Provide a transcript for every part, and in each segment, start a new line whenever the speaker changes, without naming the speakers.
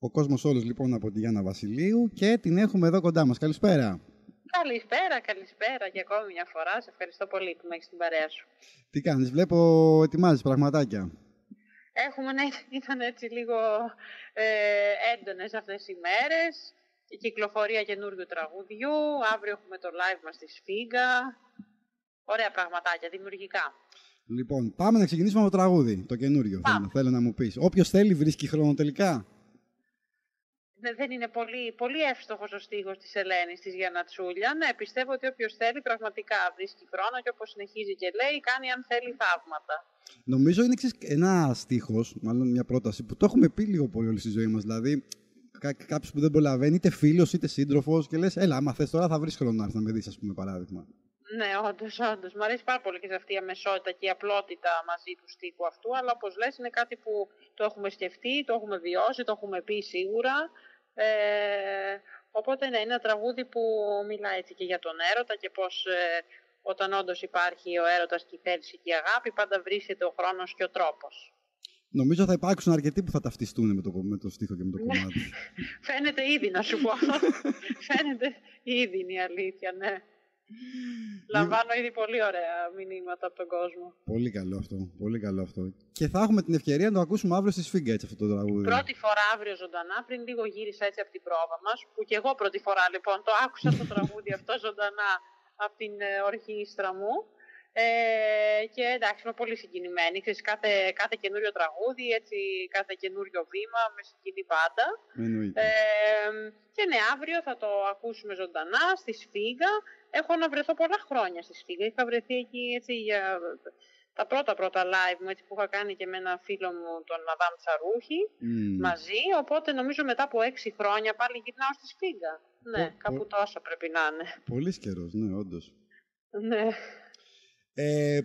Ο κόσμος όλος λοιπόν από τη Γιάννα Βασιλείου και την έχουμε εδώ κοντά μας. Καλησπέρα.
Καλησπέρα και ακόμη μια φορά. Σε ευχαριστώ πολύ που με έχεις στην παρέα σου.
Τι κάνεις, βλέπω ετοιμάζεις πραγματάκια.
Ήταν έτσι λίγο έντονες αυτές οι μέρες. Η κυκλοφορία καινούριου τραγουδιού. Αύριο έχουμε το live μας στη Σφίγγα. Ωραία πραγματάκια, δημιουργικά.
Λοιπόν, πάμε να ξεκινήσουμε από το τραγούδι, το καινούριο. Θέλω να μου πεις. Όποιος θέλει βρίσκει χρόνο τελικά.
Δεν είναι πολύ εύστοχος ο στίχος της Ελένης, της Γιαννατσούλια. Ναι, πιστεύω ότι όποιος θέλει πραγματικά βρίσκει χρόνο και όπως συνεχίζει και λέει, κάνει αν θέλει θαύματα.
Νομίζω είναι ένα στίχος, μάλλον μια πρόταση που το έχουμε πει λίγο πολύ όλη στη ζωή μας. Δηλαδή, κάποιος που δεν προλαβαίνει, είτε φίλος είτε σύντροφος, και λες, έλα, άμα θες τώρα θα βρεις χρόνο να έρθει να με δεις, ας πούμε, παράδειγμα.
Ναι, όντως. Μου αρέσει πάρα πολύ και σε αυτή η αμεσότητα και η απλότητα μαζί του στίχου αυτού, αλλά όπως λες είναι κάτι που το έχουμε σκεφτεί, το έχουμε βιώσει, το έχουμε πει σίγουρα. Οπότε ναι, είναι ένα τραγούδι που μιλάει έτσι και για τον έρωτα και πως όταν όντως υπάρχει ο έρωτας και η θέληση και η αγάπη, πάντα βρίσκεται ο χρόνος και ο τρόπος.
Νομίζω θα υπάρξουν αρκετοί που θα ταυτιστούν με το στίχο και με το κομμάτι.
Φαίνεται ήδη, να σου πω. Φαίνεται ήδη, είναι η αλήθεια, ναι. Λαμβάνω ήδη πολύ ωραία μηνύματα από τον κόσμο.
Πολύ καλό αυτό, πολύ καλό αυτό. Και θα έχουμε την ευκαιρία να το ακούσουμε αύριο στη Σφίγγα, έτσι, αυτό το τραγούδι.
Πρώτη φορά αύριο ζωντανά, πριν λίγο γύρισα έτσι από την πρόβα μας, που και εγώ πρώτη φορά λοιπόν το άκουσα το τραγούδι αυτό ζωντανά από την ορχήστρα μου. Και εντάξει, είμαι πολύ συγκινημένη. Ξέρεις, κάθε καινούριο τραγούδι, έτσι, κάθε καινούριο βήμα με συγκινεί πάντα. Και ναι, αύριο θα το ακούσουμε ζωντανά στη Σφίγγα. Έχω να βρεθώ πολλά χρόνια στη Σφίγγα. Είχα βρεθεί εκεί έτσι για τα πρώτα live μου, έτσι, που είχα κάνει και με ένα φίλο μου, τον Μαδάμ Τσαρούχη, μαζί. Οπότε νομίζω μετά από 6 χρόνια πάλι γυρνάω στη Σφίγγα. Ναι, κάπου τόσο πρέπει να είναι.
Πολύ καιρός, ναι, όντως.
Ναι.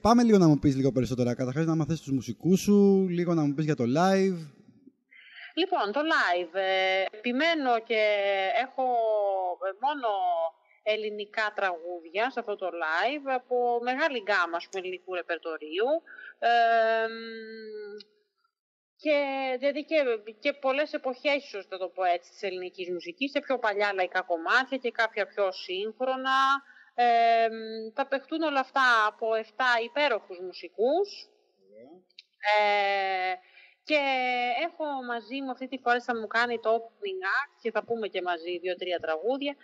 Πάμε λίγο να μου πεις λίγο περισσότερα. Καταρχάς να μαθαίνεις τους μουσικούς σου, λίγο να μου πεις για το live.
Λοιπόν, το live. Επιμένω και έχω μόνο ελληνικά τραγούδια σε αυτό το live από μεγάλη γκάμα ελληνικού ρεπερτορίου. Δηλαδή και πολλές εποχές, ίσως θα το πω έτσι, της ελληνικής μουσικής, σε πιο παλιά λαϊκά κομμάτια και κάποια πιο σύγχρονα. Θα παιχτούν όλα αυτά από 7 υπέροχους μουσικούς. Και έχω μαζί μου αυτή τη φορά, θα μου κάνει το opening act και θα πούμε και μαζί 2-3 τραγούδια,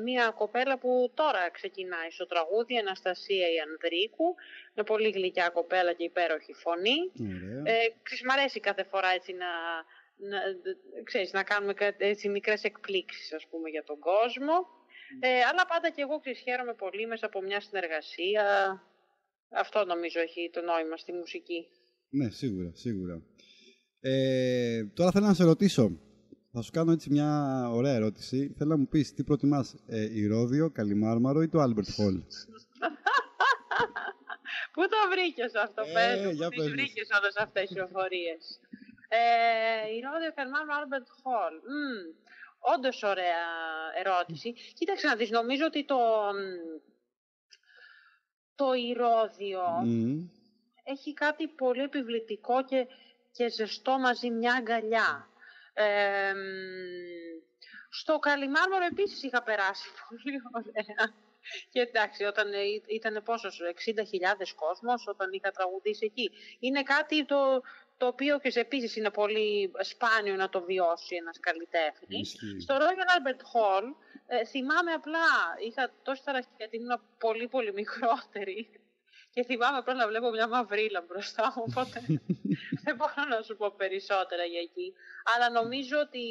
μια κοπέλα που τώρα ξεκινάει στο τραγούδι, Αναστασία Ιανδρίκου, με πολύ γλυκιά κοπέλα και υπέροχη φωνή. Μ' αρέσει κάθε φορά έτσι να κάνουμε έτσι μικρές εκπλήξεις, ας πούμε, για τον κόσμο. Αλλά πάντα και εγώ χαίρομαι πολύ μέσα από μια συνεργασία. Αυτό νομίζω έχει το νόημα στη μουσική.
Ναι, σίγουρα. Τώρα θέλω να σε ρωτήσω. Θα σου κάνω έτσι μια ωραία ερώτηση. Θέλω να μου πεις τι προτιμάς, Ηρώδειο, Καλιμάρμαρο ή το Albert Hall?
Πού το βρήκες αυτό, πες μου, πού τις βρήκες όλες αυτές τις πληροφορίες? Ηρώδειο, Καλιμάρμαρο, Albert Hall. Όντως ωραία ερώτηση. Κοίταξε να δεις, νομίζω ότι το Ηρώδειο έχει κάτι πολύ επιβλητικό και ζεστό μαζί, μια αγκαλιά. Στο Καλιμάρμαρο επίσης είχα περάσει πολύ ωραία. Και εντάξει, όταν ήταν πόσος, 60.000 κόσμος όταν είχα τραγουδήσει εκεί. Είναι κάτι το οποίο και επίσης είναι πολύ σπάνιο να το βιώσει ένας καλλιτέχνης. Στο Royal Albert Hall θυμάμαι απλά, είχα τόση ταραχή γιατί ήμουν πολύ πολύ μικρότερη και θυμάμαι απλά να βλέπω μια μαυρίλα μπροστά μου, οπότε δεν μπορώ να σου πω περισσότερα για εκεί. Αλλά νομίζω ότι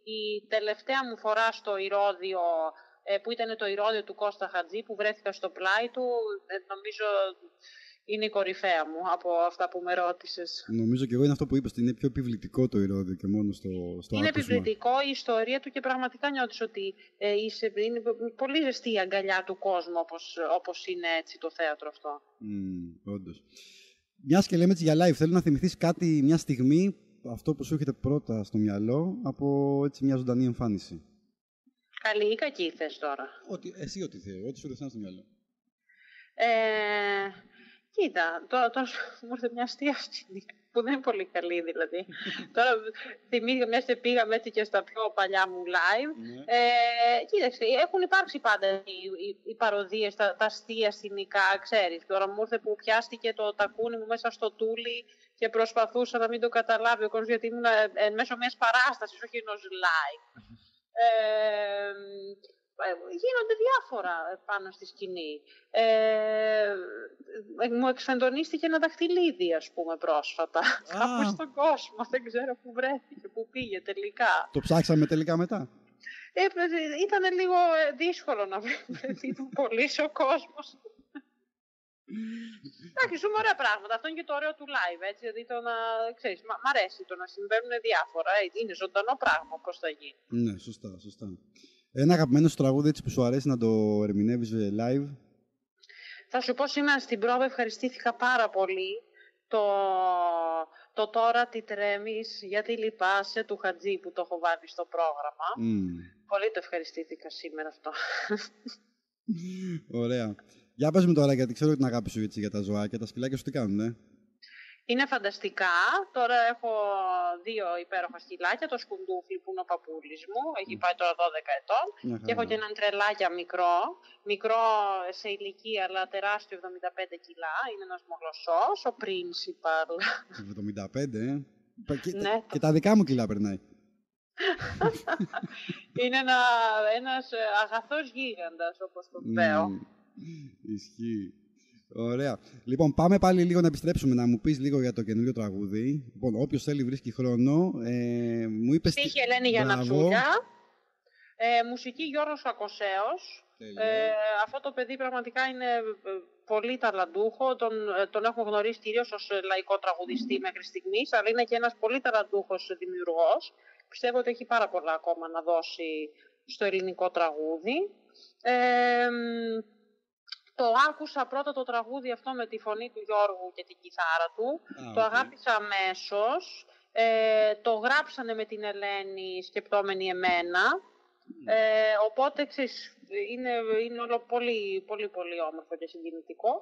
η τελευταία μου φορά στο Ηρώδειο, που ήταν το Ηρώδειο του Κώστα Χατζή, που βρέθηκα στο πλάι του, νομίζω είναι η κορυφαία μου από αυτά που με ρώτησες.
Νομίζω και εγώ είναι αυτό που είπες, ότι είναι πιο επιβλητικό το Ηρώδειο και μόνο στο
είναι άκουσμα. Επιβλητικό η ιστορία του και πραγματικά νιώθεις ότι είναι πολύ ζεστή η αγκαλιά του κόσμου, όπως είναι έτσι το θέατρο αυτό.
Όντως. Μιας και λέμε έτσι για live, θέλω να θυμηθείς κάτι, μια στιγμή, αυτό που σου έρχεται πρώτα στο μυαλό, από έτσι μια ζωντανή εμφάνιση.
Καλή ή κακή θες τώρα?
Εσύ ό,τι θέλει, ό,τι σου έρχεται στο μυαλό.
Κοίτα, τώρα μου ήρθε μια αστεία στιγμή. που δεν είναι πολύ καλή δηλαδή. Τώρα θυμήθηκα, μια και πήγαμε έτσι και στα πιο παλιά μου live. Κοίταξε, έχουν υπάρξει πάντα οι παροδίες, τα αστεία σκηνικά, ξέρεις. Τώρα μου ήρθε που πιάστηκε το τακούνι μου μέσα στο τούλι και προσπαθούσα να μην το καταλάβει ο κόσμος, γιατί ήμουν μέσω μιας παράστασης, όχι ενός live. Γίνονται διάφορα πάνω στη σκηνή. Μου εξφεντονίστηκε ένα δαχτυλίδι, ας πούμε, πρόσφατα. Κάπου στον κόσμο. Δεν ξέρω πού βρέθηκε, πού πήγε τελικά.
Το ψάξαμε τελικά μετά.
Ήταν λίγο δύσκολο να βρεθεί πολύ ο κόσμος. Εντάξει, ζούμε ωραία πράγματα. Αυτό είναι και το ωραίο του live, έτσι. Δηλαδή το να, ξέρεις, μ' αρέσει το να συμβαίνουν διάφορα. Είναι ζωντανό πράγμα, πώς θα γίνει.
Ναι, σωστά, σωστά. Ένα αγαπημένο σου τραγούδι έτσι που σου αρέσει να το ερμηνεύεις live?
Θα σου πω, σήμερα στην πρόβα ευχαριστήθηκα πάρα πολύ το «Τώρα τι τρέμεις, γιατί λυπάσαι» του Χατζή που το έχω βάλει στο πρόγραμμα. Πολύ το ευχαριστήθηκα σήμερα αυτό.
Ωραία. Για πες μου τώρα, γιατί ξέρω την αγάπη σου για τα ζωάκια, τα σκυλάκια σου τι κάνουνε?
Είναι φανταστικά. Τώρα έχω 2 υπέροχα σκυλάκια. Το Σκουντούφλι που είναι ο παππούλης μου. Έχει πάει τώρα 12 ετών. Και έχω και έναν τρελάκια μικρό. Μικρό σε ηλικία, αλλά τεράστιο 75 κιλά. Είναι ένας μογλωσσός, ο Principal.
75,
Ναι,
και τα δικά μου κιλά περνάει.
Είναι ένας αγαθός γίγαντας, όπως το λέω.
Ισχύει. Ωραία. Λοιπόν, πάμε πάλι λίγο να επιστρέψουμε, να μου πεις λίγο για το καινούριο τραγούδι. Λοιπόν, όποιος θέλει βρίσκει χρόνο. Μου είπες...
Στίχη Ελένη Γιαννατσούλια. Μουσική Γιώργος Κακοσέος. Αυτό το παιδί πραγματικά είναι πολύ ταλαντούχο. Τον έχω γνωρίσει κυρίως ως λαϊκό τραγουδιστή μέχρι στιγμής, αλλά είναι και ένας πολύ ταλαντούχος δημιουργός. Πιστεύω ότι έχει πάρα πολλά ακόμα να δώσει στο ελληνικό τραγούδι. Το άκουσα πρώτα το τραγούδι αυτό με τη φωνή του Γιώργου και την κιθάρα του. Το αγάπησα αμέσως. Το γράψανε με την Ελένη σκεπτόμενη εμένα. Οπότε ξέρεις, είναι όλο πολύ, πολύ, πολύ όμορφο και συγκινητικό.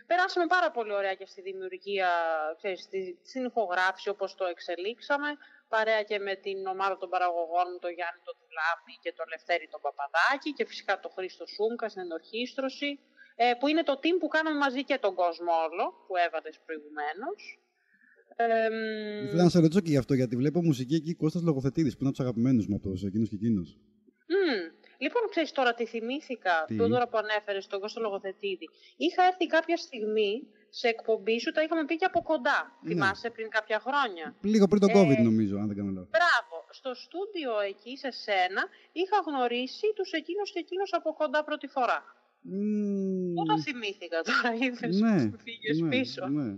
Περάσαμε πάρα πολύ ωραία και στη δημιουργία, ξέρεις, στην ηχογράφηση όπως το εξελίξαμε, παρέα και με την ομάδα των παραγωγών μου, τον Γιάννη τον Τουλάμι και τον Λευτέρη τον Παπαδάκη και φυσικά τον Χρήστο Σούμκα στην ενορχήστρωση, που είναι το team που κάναμε μαζί και τον κόσμο όλο, που έβαλες προηγουμένως.
Ήθελα να σε ρωτήσω και γι' αυτό, γιατί βλέπω μουσική εκεί Κώστας Λογοθετίδης, που είναι από τους αγαπημένους μου, από τους εκείνους και εκείνους.
Λοιπόν, ξέρεις τώρα τι θυμήθηκα, τώρα που ανέφερες τον Κώστα Λογοθετίδη. Είχα έρθει κάποια στιγμή σε εκπομπή σου, τα είχαμε πει και από κοντά. Ναι. Θυμάσαι, πριν κάποια χρόνια.
Λίγο πριν τον COVID, νομίζω, αν δεν κάνω λάθος.
Μπράβο. Στο στούντιο εκεί, σε σένα, είχα γνωρίσει τους εκείνους και εκείνους από κοντά πρώτη φορά. Πού το θυμήθηκα τώρα, είδες, φύγες πίσω.
Ναι.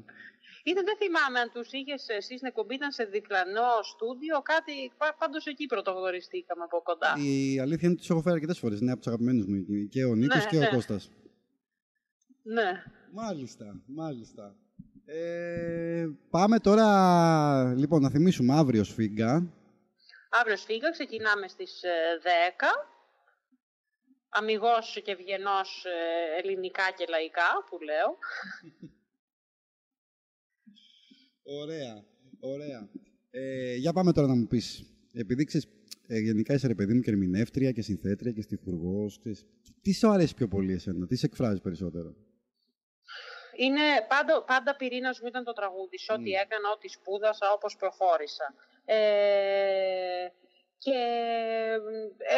Δεν θυμάμαι αν τους είχες εσύ στην εκπομπή, ήταν σε διπλανό στούντιο, κάτι, πάντως εκεί πρωτογνωριστήκαμε από κοντά.
Η αλήθεια είναι ότι τους έχω φέρει αρκετές φορές, είναι από τους αγαπημένους μου, και ο Νίκος και ο Κώστας.
Ναι.
Μάλιστα. Πάμε τώρα, λοιπόν, να θυμίσουμε αύριο Σφίγγα.
Αύριο Σφίγγα, ξεκινάμε στις 10. Αμιγώς και ευγενώς ελληνικά και λαϊκά, που λέω.
Ωραία. Για πάμε τώρα να μου πεις, επειδή ξέρεις, γενικά είσαι ρε παιδί μου και ερμηνεύτρια και συνθέτρια και στιχουργός, τι σου αρέσει πιο πολύ εσένα, τι σε εκφράζει περισσότερο?
Είναι πάντα πυρήνας μου ήταν το τραγούδι, σε ό,τι έκανα, ό,τι σπούδασα, όπως προχώρησα. Και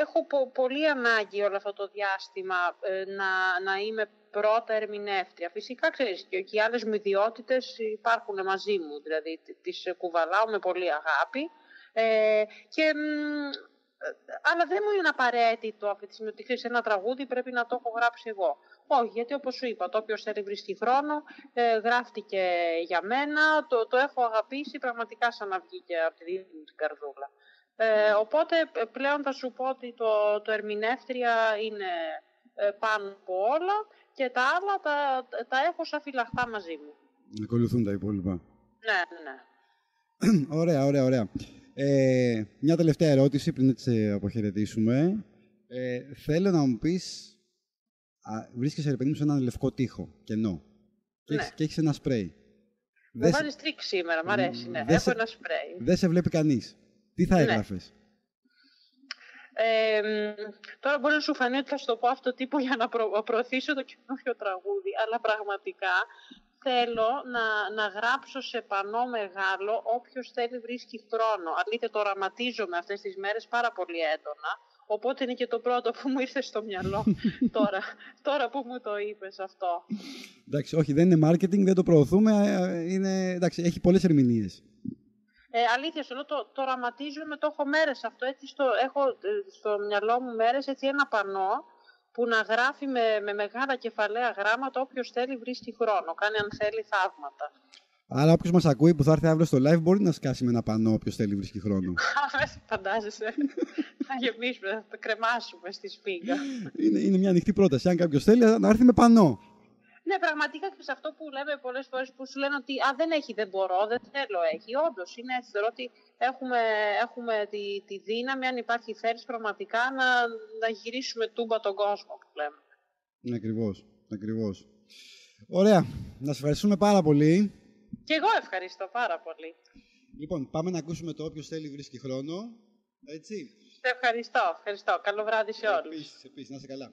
έχω πολύ ανάγκη όλο αυτό το διάστημα να είμαι πρώτα ερμηνεύτρια. Φυσικά, ξέρεις, και οι άλλες μου ιδιότητες υπάρχουν μαζί μου, δηλαδή τις κουβαλάω με πολύ αγάπη. Αλλά δεν μου είναι απαραίτητο αυτή τη στιγμή ότι ξέρεις, ένα τραγούδι πρέπει να το έχω γράψει εγώ. Όχι, γιατί όπως σου είπα, το όποιος θέλει βρίσκει χρόνο, γράφτηκε για μένα, το έχω αγαπήσει πραγματικά σαν να βγήκε από τη δική μου την καρδούλα. Οπότε πλέον θα σου πω ότι το ερμηνεύτρια είναι πάνω από όλα και τα άλλα τα έχω σαν φυλαχτά μαζί μου.
Ακολουθούν τα υπόλοιπα.
Ναι.
Ωραία. Μια τελευταία ερώτηση πριν σε αποχαιρετήσουμε. Θέλω να μου πεις, βρίσκεσαι ρε παιδί μου σε έναν λευκό τοίχο, κενό, και έχεις ένα σπρέι.
Με βάζεις τρίκ σήμερα, μ' αρέσει, ναι. Έχω ένα σπρέι.
Δεν σε βλέπει κανείς. Τι θα έγραφες?
Τώρα μπορεί να σου φανεί ότι θα σου το πω αυτό τύπο για να προωθήσω το καινούριο τραγούδι, αλλά πραγματικά θέλω να γράψω σε πανό μεγάλο «Όποιος θέλει βρίσκει χρόνο». Αλήθεια, το οραματίζομαι αυτές τις μέρες πάρα πολύ έντονα, οπότε είναι και το πρώτο που μου ήρθε στο μυαλό τώρα που μου το είπες αυτό.
Εντάξει, όχι, δεν είναι marketing, δεν το προωθούμε, εντάξει, έχει πολλές ερμηνείες.
Αλήθεια σου λέω, το οραματίζομαι, το έχω μέρες αυτό, έτσι έχω στο μυαλό μου μέρες έτσι ένα πανό που να γράφει με μεγάλα κεφαλαία γράμματα «Όποιος θέλει βρίσκει χρόνο», κάνει αν θέλει θαύματα.
Άρα όποιος μας ακούει που θα έρθει αύριο στο live μπορεί να σκάσει με ένα πανό «Όποιος θέλει βρίσκει χρόνο».
Φαντάζεσαι, θα γεμίσουμε, θα το κρεμάσουμε στη σπίγα.
Είναι μια ανοιχτή πρόταση, αν κάποιος θέλει να έρθει με πανό.
Ναι, πραγματικά και σε αυτό που λέμε πολλές φορές που σου λένε ότι δεν έχει, δεν μπορώ, δεν θέλω, έχει. Όντως είναι έτσι. Θεωρώ ότι έχουμε τη δύναμη, αν υπάρχει θέληση, πραγματικά να γυρίσουμε τούμπα τον κόσμο που λέμε.
Ακριβώς. Ωραία. Να σας ευχαριστούμε πάρα πολύ.
Και εγώ ευχαριστώ πάρα πολύ.
Λοιπόν, πάμε να ακούσουμε το «Όποιος θέλει βρίσκει χρόνο». Έτσι.
Σε ευχαριστώ. Καλό βράδυ σε όλους.
Επίσης, να είσαι καλά.